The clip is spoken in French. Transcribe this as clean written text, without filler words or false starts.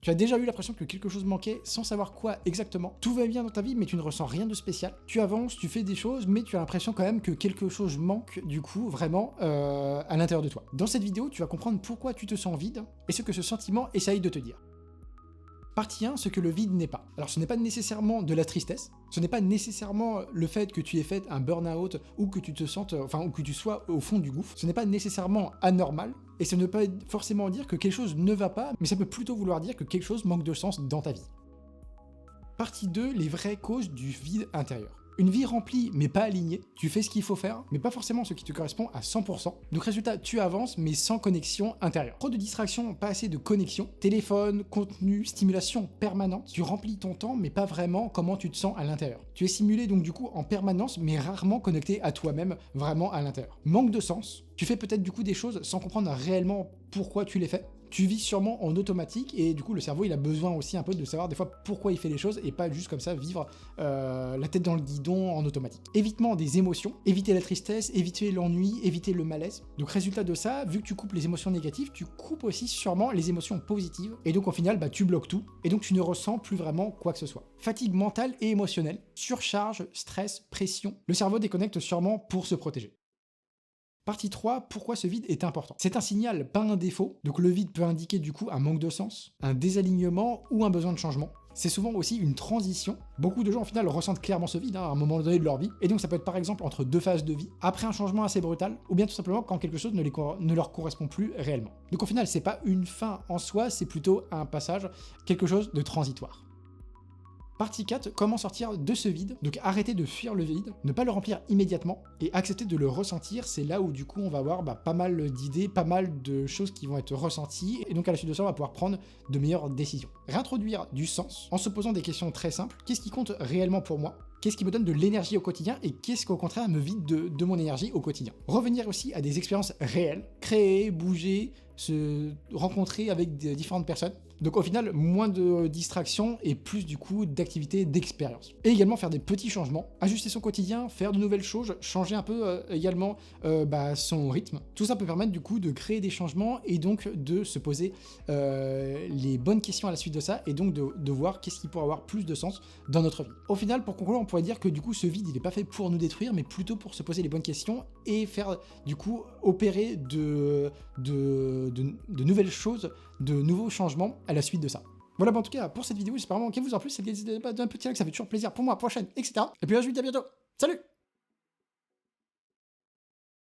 Tu as déjà eu l'impression que quelque chose manquait sans savoir quoi exactement. Tout va bien dans ta vie, mais tu ne ressens rien de spécial. Tu avances, tu fais des choses, mais tu as l'impression quand même que quelque chose manque, du coup, vraiment, à l'intérieur de toi. Dans cette vidéo, tu vas comprendre pourquoi tu te sens vide et ce que ce sentiment essaye de te dire. Partie 1, ce que le vide n'est pas. Alors ce n'est pas nécessairement de la tristesse, ce n'est pas nécessairement le fait que tu aies fait un burn-out ou que tu te sentes, ou que tu sois au fond du gouffre, ce n'est pas nécessairement anormal, et ça ne veut pas forcément dire que quelque chose ne va pas, mais ça peut plutôt vouloir dire que quelque chose manque de sens dans ta vie. Partie 2, les vraies causes du vide intérieur. Une vie remplie mais pas alignée, tu fais ce qu'il faut faire, mais pas forcément ce qui te correspond à 100%. Donc résultat, tu avances mais sans connexion intérieure. Trop de distractions, pas assez de connexion, téléphone, contenu, stimulation permanente. Tu remplis ton temps mais pas vraiment comment tu te sens à l'intérieur. Tu es stimulé donc du coup en permanence mais rarement connecté à toi-même vraiment à l'intérieur. Manque de sens, tu fais peut-être du coup des choses sans comprendre réellement pourquoi tu les fais. Tu vis sûrement en automatique et du coup le cerveau il a besoin aussi un peu de savoir des fois pourquoi il fait les choses et pas juste comme ça vivre la tête dans le guidon en automatique. Évitement des émotions, éviter la tristesse, éviter l'ennui, éviter le malaise. Donc résultat de ça, vu que tu coupes les émotions négatives, tu coupes aussi sûrement les émotions positives et donc au final tu bloques tout et donc tu ne ressens plus vraiment quoi que ce soit. Fatigue mentale et émotionnelle, surcharge, stress, pression. Le cerveau déconnecte sûrement pour se protéger. Partie 3, pourquoi ce vide est important. C'est un signal, pas un défaut, donc le vide peut indiquer du coup un manque de sens, un désalignement ou un besoin de changement. C'est souvent aussi une transition. Beaucoup de gens au final ressentent clairement ce vide à un moment donné de leur vie, et donc ça peut être par exemple entre deux phases de vie, après un changement assez brutal, ou bien tout simplement quand quelque chose ne leur correspond plus réellement. Donc au final c'est pas une fin en soi, c'est plutôt un passage, quelque chose de transitoire. Partie 4, comment sortir de ce vide. Donc arrêter de fuir le vide, ne pas le remplir immédiatement et accepter de le ressentir. C'est là où du coup on va avoir pas mal d'idées, pas mal de choses qui vont être ressenties et donc à la suite de ça on va pouvoir prendre de meilleures décisions. Réintroduire du sens en se posant des questions très simples. Qu'est-ce qui compte réellement pour moi ? Qu'est-ce qui me donne de l'énergie au quotidien et qu'est-ce qui au contraire me vide de mon énergie au quotidien. Revenir aussi à des expériences réelles, créer, bouger, se rencontrer avec différentes personnes. Donc au final, moins de distractions et plus du coup d'activités, d'expérience. Et également faire des petits changements, ajuster son quotidien, faire de nouvelles choses, changer un peu également son rythme. Tout ça peut permettre du coup de créer des changements et donc de se poser les bonnes questions à la suite de ça et donc de voir qu'est-ce qui pourrait avoir plus de sens dans notre vie. Au final, pour conclure, on pourrait dire que du coup ce vide il n'est pas fait pour nous détruire mais plutôt pour se poser les bonnes questions et faire du coup opérer de nouvelles choses, de nouveaux changements à la suite de ça. Voilà, en tout cas pour cette vidéo, j'espère vraiment qu'elle vous en plus, n'hésitez pas à donner un petit like, ça fait toujours plaisir pour moi, prochaine, etc. Et puis là je vous dis à bientôt, salut!